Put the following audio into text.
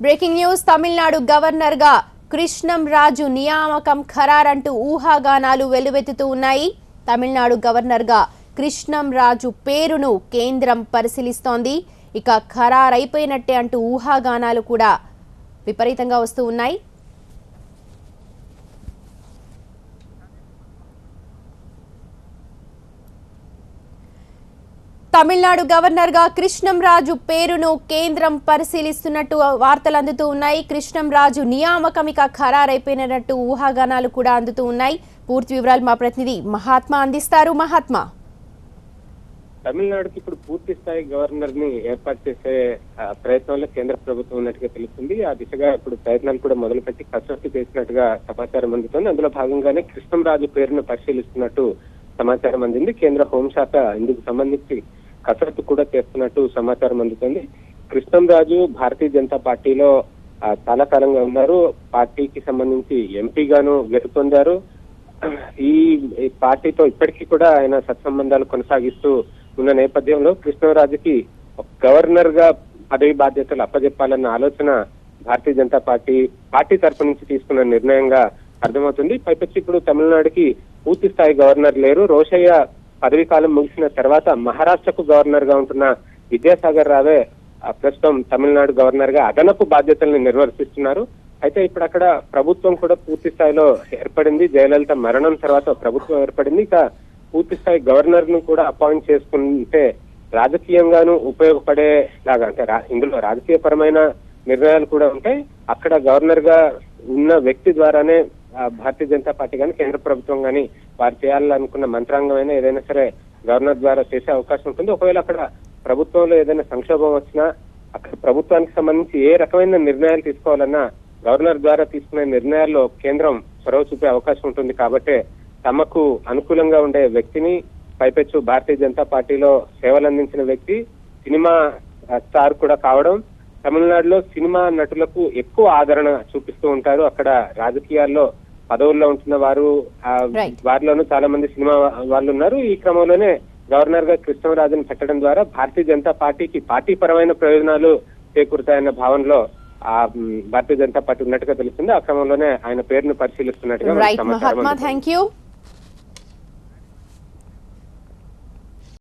Breaking news Tamil Nadu governor గా కృష్ణం రాజు నియామకం ఖరారంటూ ఊహాగానాలు వెలువెత్తుతూ ఉన్నాయి. తమిళనాడు గవర్నర్ గా కృష్ణం రాజు పేరును కేంద్రం పరిశీలిస్తోంది. ఇక ఖరారైపోయినట్టే అంటూ ఊహాగానాలు కూడా విపరీతంగా వస్తూ ఉన్నాయి. తమిళనాడు గవర్నర్ గా కృష్ణం రాజు పేరును కేంద్రం పరిశీలిస్తున్నట్టు వార్తలు అందుతూ ఉన్నాయి. కృష్ణం రాజు నియామకం ఇక ఖరారైపోయినట్టు ఊహాగానాలు కూడా అందుతూ ఉన్నాయి. పూర్తి వివరాలు మా ప్రతినిధి మహాత్మా అందిస్తారు. మహాత్మా, తమిళనాడుకి ఇప్పుడు పూర్తి స్థాయి గవర్నర్ ని ఏర్పాటు చేసే ప్రయత్నంలో కేంద్ర ప్రభుత్వం ఉన్నట్టుగా తెలుస్తుంది. ఆ దిశగా ఇప్పుడు ప్రయత్నాలు కూడా మొదలుపెట్టి కసరత్తు చేసినట్టుగా సమాచారం అందుతోంది. అందులో భాగంగానే కృష్ణంరాజు పేరును పరిశీలిస్తున్నట్టు సమాచారం అందింది. కేంద్ర హోంశాఖ ఇందుకు సంబంధించి కసరత్తు కూడా చేస్తున్నట్టు సమాచారం అందుతోంది. కృష్ణంరాజు భారతీయ జనతా పార్టీలో చాలా కాలంగా ఉన్నారు. పార్టీకి సంబంధించి ఎంపీగాను గెలుపొందారు. ఈ పార్టీతో ఇప్పటికీ కూడా ఆయన సత్సంబంధాలు కొనసాగిస్తూ ఉన్న నేపథ్యంలో కృష్ణరాజుకి గవర్నర్ గా పదవి బాధ్యతలు అప్పజెప్పాలన్న ఆలోచన భారతీయ జనతా పార్టీ తరఫు నుంచి తీసుకున్న నిర్ణయంగా అర్థమవుతుంది. పైపెచ్చి ఇప్పుడు తమిళనాడుకి పూర్తి స్థాయి గవర్నర్ లేరు. రోషయ్య పదవి కాలం ముగిసిన తర్వాత మహారాష్ట్రకు గవర్నర్ గా ఉంటున్న విద్యాసాగర్ రావే ప్రస్తుతం తమిళనాడు గవర్నర్ గా అదనపు బాధ్యతల్ని నిర్వర్తిస్తున్నారు. అయితే ఇప్పుడు అక్కడ ప్రభుత్వం కూడా పూర్తి స్థాయిలో ఏర్పడింది. జయలలిత మరణం తర్వాత ప్రభుత్వం ఏర్పడింది. ఇక పూర్తి స్థాయి గవర్నర్ ను కూడా అపాయింట్ చేసుకుంటే రాజకీయంగాను ఉపయోగపడేలాగా, అంటే ఇందులో రాజకీయపరమైన నిర్ణయాలు కూడా ఉంటాయి. అక్కడ గవర్నర్ గా ఉన్న వ్యక్తి ద్వారానే భారతీయ జనతా పార్టీ కానీ కేంద్ర ప్రభుత్వం కానీ వారు చేయాలనుకున్న మంత్రాంగమైనా ఏదైనా సరే గవర్నర్ ద్వారా చేసే అవకాశం ఉంటుంది. ఒకవేళ అక్కడ ప్రభుత్వంలో ఏదైనా సంక్షోభం వచ్చినా అక్కడ ప్రభుత్వానికి సంబంధించి ఏ రకమైన నిర్ణయాలు తీసుకోవాలన్నా గవర్నర్ ద్వారా తీసుకునే నిర్ణయాల్లో కేంద్రం చొరవ చూపే అవకాశం ఉంటుంది. కాబట్టి తమకు అనుకూలంగా ఉండే వ్యక్తిని, పైపెచ్చు భారతీయ జనతా పార్టీలో సేవలు అందించిన వ్యక్తి, సినిమా స్టార్ కూడా కావడం, తమిళనాడులో సినిమా నటులకు ఎక్కువ ఆదరణ చూపిస్తూ ఉంటారు. అక్కడ రాజకీయాల్లో పదవుల్లో ఉంటున్న వారిలోనూ చాలా మంది సినిమా వాళ్ళు ఉన్నారు. ఈ క్రమంలోనే గవర్నర్ గా కృష్ణరాజును పెట్టడం ద్వారా భారతీయ జనతా పార్టీకి పార్టీ పరమైన ప్రయోజనాలు చేకూరుతాయన్న భావనలో భారతీయ జనతా పార్టీ ఉన్నట్టుగా తెలుస్తుంది. ఆ క్రమంలోనే ఆయన పేరును పరిశీలిస్తున్నట్టుగా సమాచారం.